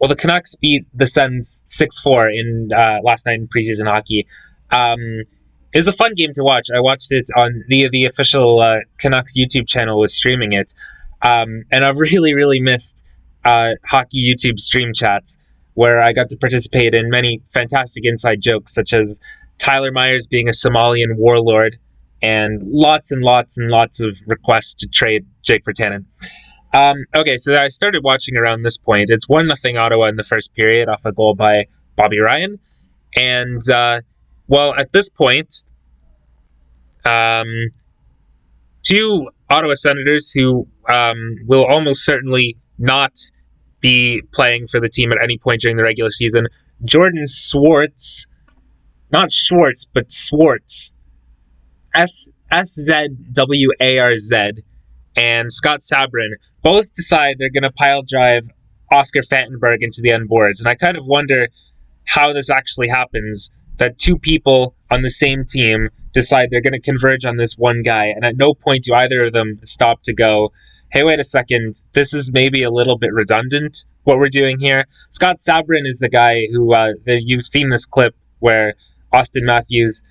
well, the Canucks beat the Sens 6-4 in last night in preseason hockey. It was a fun game to watch. I watched it on the official Canucks YouTube channel was streaming it, and I've really missed hockey YouTube stream chats where I got to participate in many fantastic inside jokes, such as Tyler Myers being a Somalian warlord, and lots of requests to trade Jake Virtanen. Okay, so I started watching around this point. It's 1-0 Ottawa in the first period off a goal by Bobby Ryan. And, well, at this point, two Ottawa Senators who will almost certainly not be playing for the team at any point during the regular season, Jordan Swartz, not Schwartz, but Swartz, SZWARZ, and Scott Sabrin both decide they're going to pile drive Oscar Fantenberg into the end boards. And I kind of wonder how this actually happens, that two people on the same team decide they're going to converge on this one guy, and at no point do either of them stop to go, hey, wait a second, this is maybe a little bit redundant, what we're doing here. Scott Sabrin is the guy who, you've seen this clip where Austin Matthews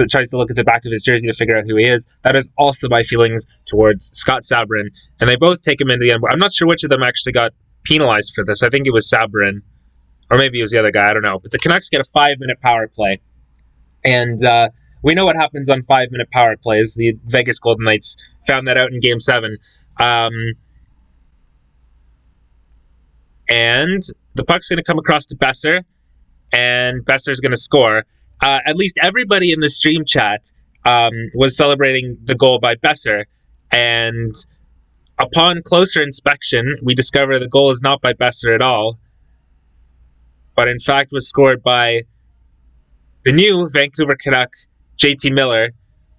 tries to look at the back of his jersey to figure out who he is. That is also my feelings towards Scott Sabrin, and they both take him into the end. I'm not sure which of them actually got penalized for this. I think it was Sabrin, or maybe it was the other guy, I don't know. But the Canucks get a 5-minute power play, and we know what happens on 5-minute power plays. The Vegas Golden Knights found that out in Game 7. And the puck's going to come across to Besser, and Besser's going to score. At least everybody in the stream chat was celebrating the goal by Besser, and upon closer inspection, we discover the goal is not by Besser at all, but in fact was scored by the new Vancouver Canuck, JT Miller,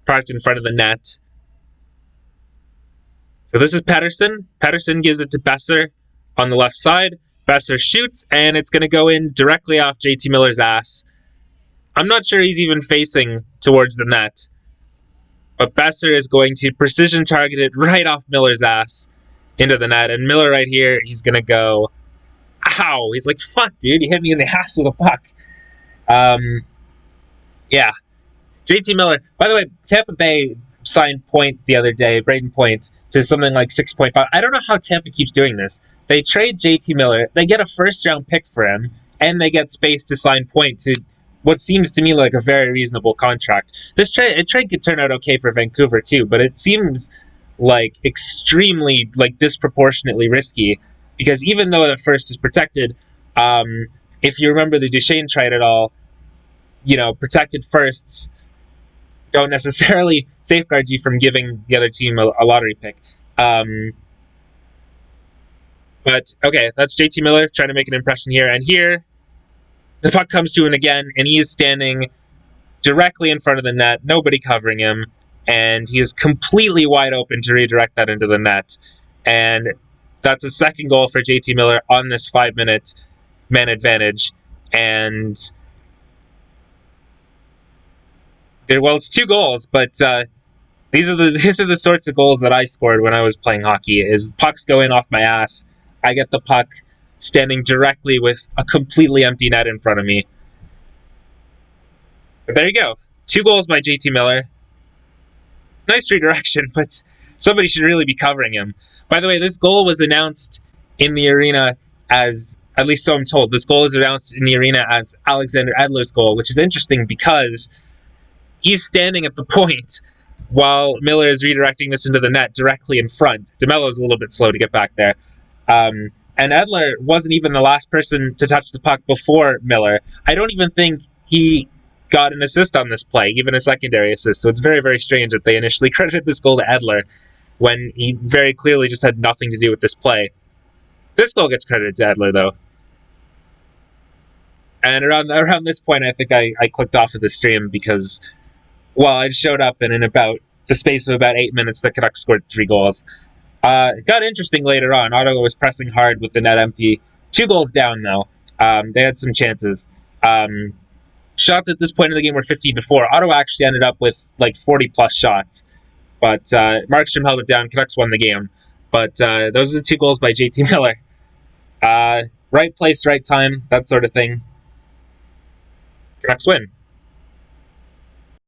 parked in front of the net. So this is Pettersson. Pettersson gives it to Besser on the left side. Besser shoots, and it's going to go in directly off JT Miller's ass. I'm not sure he's even facing towards the net, but Besser is going to precision target it right off Miller's ass into the net. And Miller right here, he's going to go, ow. He's like, fuck, dude, you hit me in the ass with a puck. Yeah. JT Miller. By the way, Tampa Bay signed Point the other day, Braden Point, to something like 6.5. I don't know how Tampa keeps doing this. They trade JT Miller, they get a first-round pick for him, and they get space to sign Point to what seems to me like a very reasonable contract. This trade could turn out okay for Vancouver too, but it seems like extremely, disproportionately risky, because even though the first is protected, if you remember the Duchesne trade at all, protected firsts don't necessarily safeguard you from giving the other team a lottery pick. But okay, that's JT Miller trying to make an impression here, and here the puck comes to him again, and he is standing directly in front of the net, nobody covering him, and he is completely wide open to redirect that into the net. And that's a second goal for JT Miller on this 5-minute man advantage. And it's 2 goals, but these are the sorts of goals that I scored when I was playing hockey. Is pucks go in off my ass, I get the puck standing directly with a completely empty net in front of me. But there you go. 2 goals by JT Miller. Nice redirection, but somebody should really be covering him. By the way, this goal was announced in the arena as, at least so I'm told, this goal is announced in the arena as Alexander Edler's goal, which is interesting because he's standing at the point while Miller is redirecting this into the net directly in front. DeMello's a little bit slow to get back there. And Edler wasn't even the last person to touch the puck before Miller. I don't even think he got an assist on this play, even a secondary assist. So it's very, very strange that they initially credited this goal to Edler when he very clearly just had nothing to do with this play. This goal gets credited to Edler, though. And around this point, I think I clicked off of the stream because, well, I showed up, and in about the space of about 8 minutes, the Canucks scored 3 goals. It got interesting later on. Ottawa was pressing hard with the net empty. 2 goals down, though. They had some chances. Shots at this point in the game were 15-4. Ottawa actually ended up with 40-plus shots. But Markstrom held it down. Canucks won the game. But those are the 2 goals by JT Miller. Right place, right time, that sort of thing. Canucks win.